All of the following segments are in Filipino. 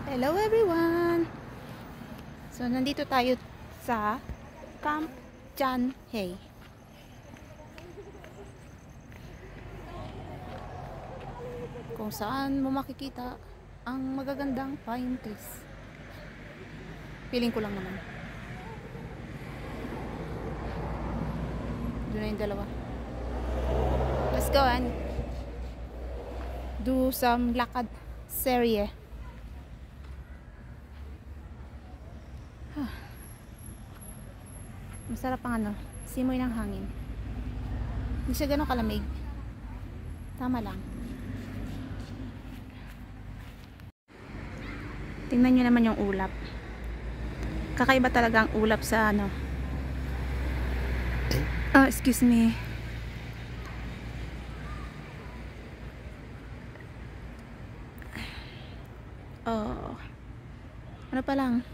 Hello everyone! So, nandito tayo sa Camp Janhay. Kung saan mo makikita ang magagandang pine trees. Feeling ko lang naman. Doon na yung dalawa. Let's go and do some lakad serye. Masarap ang ano, simoy ng hangin. Hindi siya ganun kalamig. Tama lang. Tingnan nyo naman yung ulap. Kakaiba talaga ang ulap sa ano. Oh, excuse me. Oh. Ano pa lang?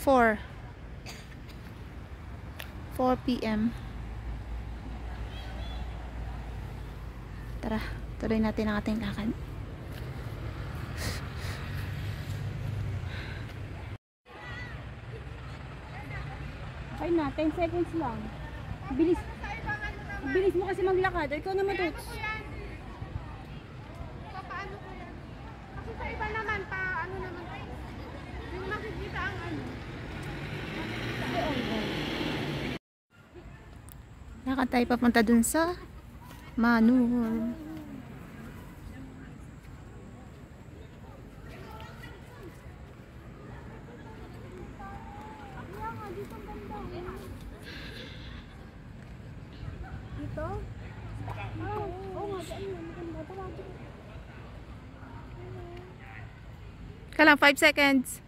4 PM. Tara, tuloy natin ang ating lakad. Okay na, 10 seconds lang. Bilis. Bilis mo kasi maglakad. Ikaw naman, Tots. Paano ko yan? Kasi sa iba naman, ano naman, yung makikita ang ano. Lakad tayo papunta dun sa Manur. Dito? Oo nga, maganda. Kailang 5 seconds.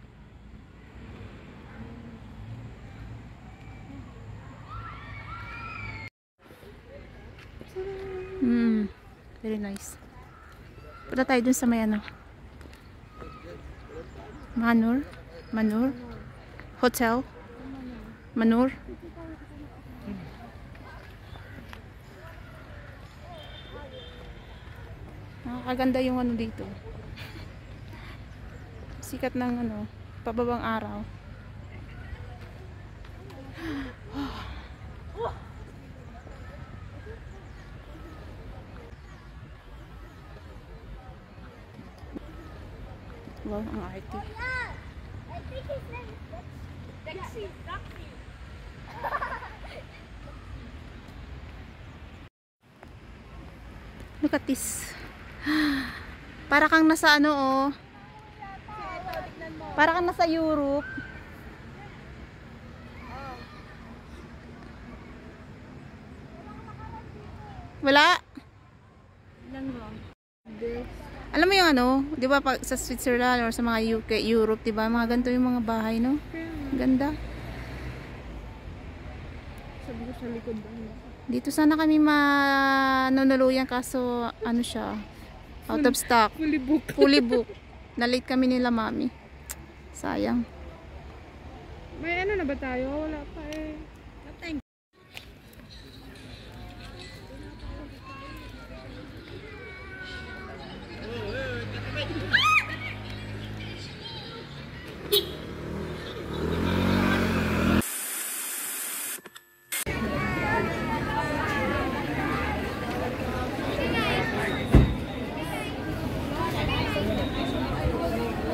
Very nice. Punta tayo dun sa may ano. Manur Hotel. Manur. Nakakaganda yung ano dito. Sikat ng ano, pababang araw. Wow, ang arte. Look at this. Para kang nasa ano oh. Para kang nasa Europe. Wala. Alam mo yung ano, 'di ba pag sa Switzerland or sa mga UK, Europe, 'di ba? Mga ganito yung mga bahay, no? Ganda. Sabi ko sa likod ba? Dito sana kami manunuluyan kaso ano siya, out of stock. Fully booked. Fully booked. Na-late kami nila mami. Sayang. May ano na ba tayo? Wala pa eh.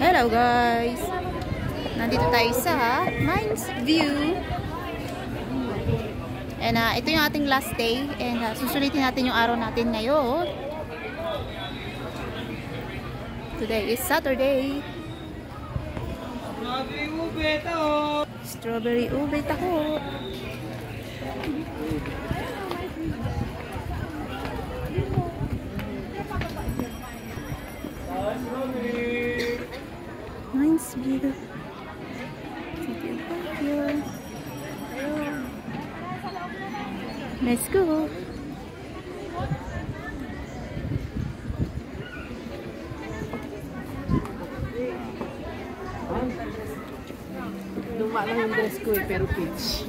Hello guys! Nandito tayo sa Mines View. And ito yung ating last day. And susulitin natin yung araw natin ngayon. Today is Saturday. Strawberry ube to! Strawberry ube taho. Mines View. Let's go. Luma lang yung dress ko eh, pero peach.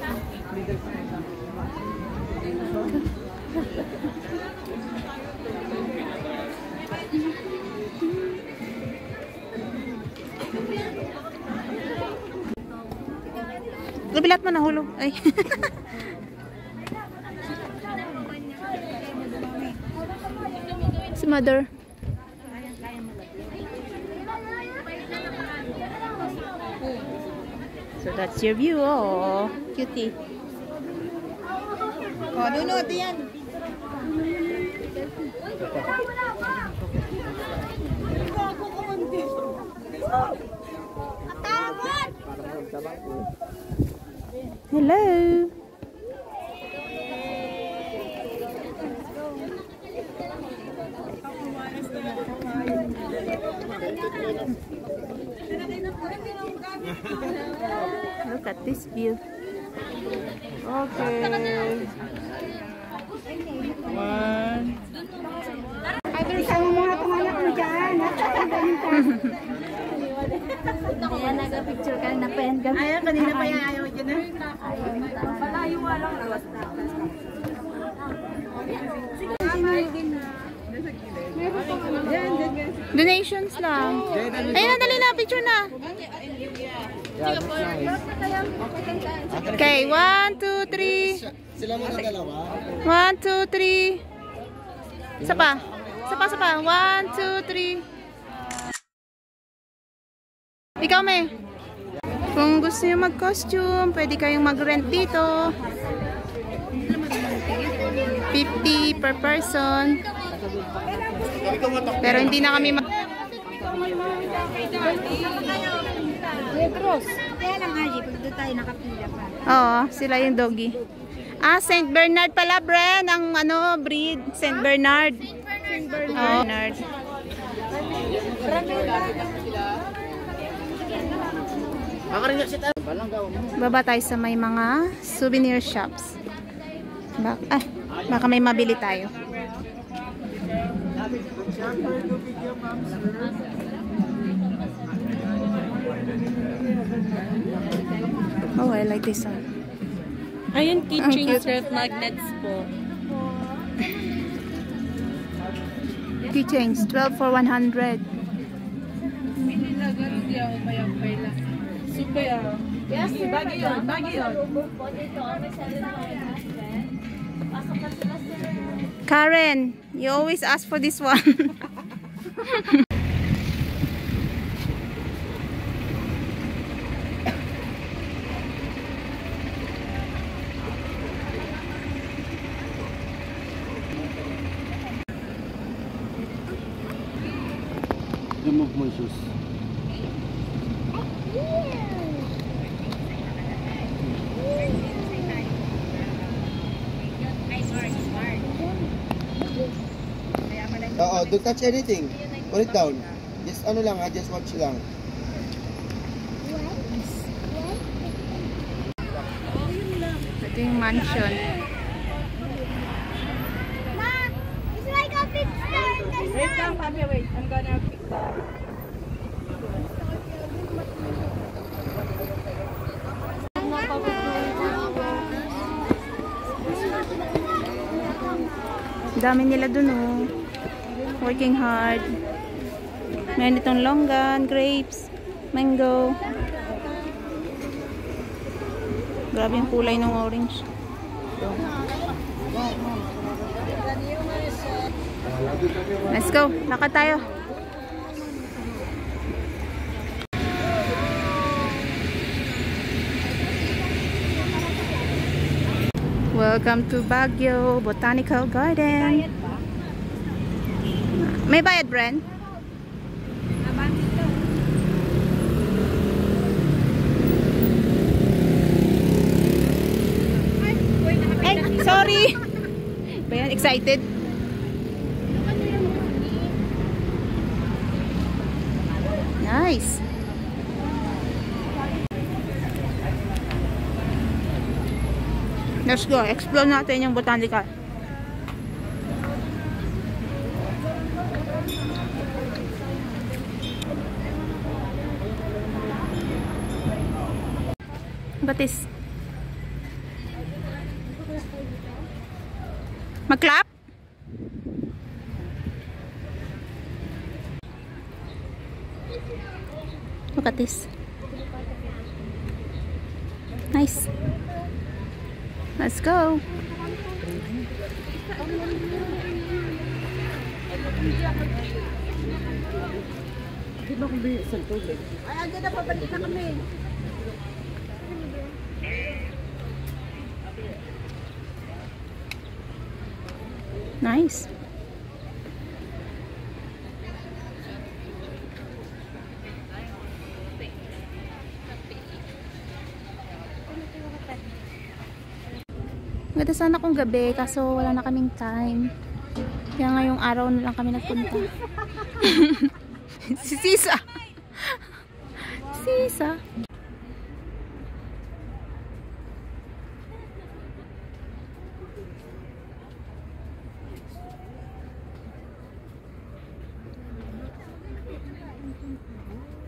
Labilat mo nahulog. Ay. Si mother. So that's your view. Oh, cutie. Oh, nunod yan. Hello. Look at this view. Okay. One. Isang mga panganak mo dyan. Kaya nag-picture ka na pa yan. Ayaw, kanina pa yan. Ayaw dyan na. Palayo walang alas na. Donations lang. Ayun na, dali na. Picture na. Okay, 1, 2, 3. Sila muna dalawa. 1, 2, 3. Isa pa. Isa pa. 1, 2, 3. Ikaw, May. Kung gusto niyo mag-costume, pwede kayong mag-rent dito. 50 per person. Pero hindi na kami Cross. Kaya lang Aji, pag doon tayo nakapila pa. Oo, sila yung doggy. Ah, Saint Bernard pala, Bren. Ang ano, breed. Saint Bernard. Oh, Bernard. Baba tayo sa may mga souvenir shops. Baka may mabili tayo. Oh, I like this one. Ayun, Ang kitchen cute. surf magnets po. Keychains, 12 for 100. Super ah. Yes, sir. Bagay yun. Karen, you always ask for this one. Remove my shoes. Oo, don't touch anything. Put it down. Just ano lang ha, just watch lang. Ito yung mansion. It's like a big star in the Wait lang, Papi, wait. I'm gonna pick that. Dami nila dun oh. Working hard. Meron itong longgan, grapes, mango. Grabe yung kulay ng orange. Let's go. Lakad tayo. Welcome to Baguio Botanical Garden. May bayad, Bren? Ay, sorry. Ba yan? Excited? Nice. Let's go. Explore natin yung botanical. Batis. Mag-clap? Look at this. Nice. Let's go. Ay, andyan na, pabalik na kami. Nice. Ganda sana kung gabi, kaso wala na kaming time. Kaya ngayong araw na lang kami nagpunta. Si Sisa. Sisa.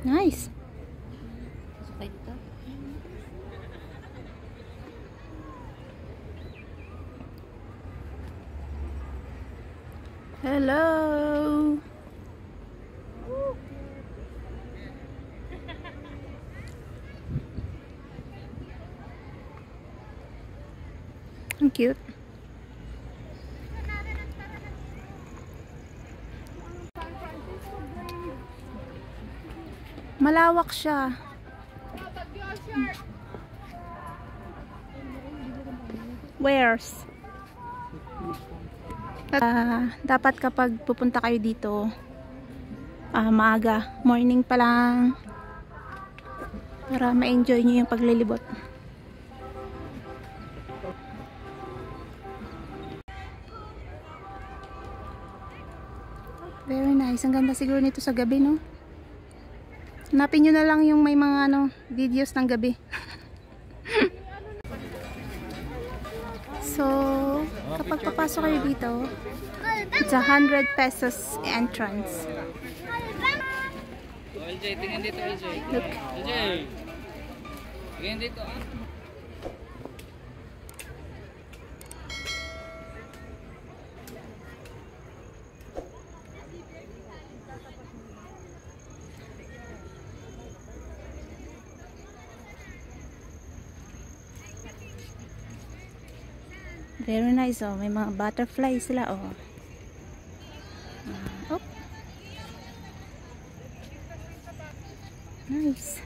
Nice. Hello. Ang cute. Malawak siya. Where's? Dapat kapag pupunta kayo dito, maaga, morning pa lang, para ma-enjoy nyo yung paglilibot. Very nice. Ang ganda siguro nito sa gabi, no? Hanapin nyo na lang yung may mga videos ng gabi. So, kapag papasok kayo dito, it's 100 pesos entrance. LJ, tingin dito, LJ. Look. LJ. Tingin dito, ah. Very nice, oh. May mga butterfly sila, oh. Oh. Nice.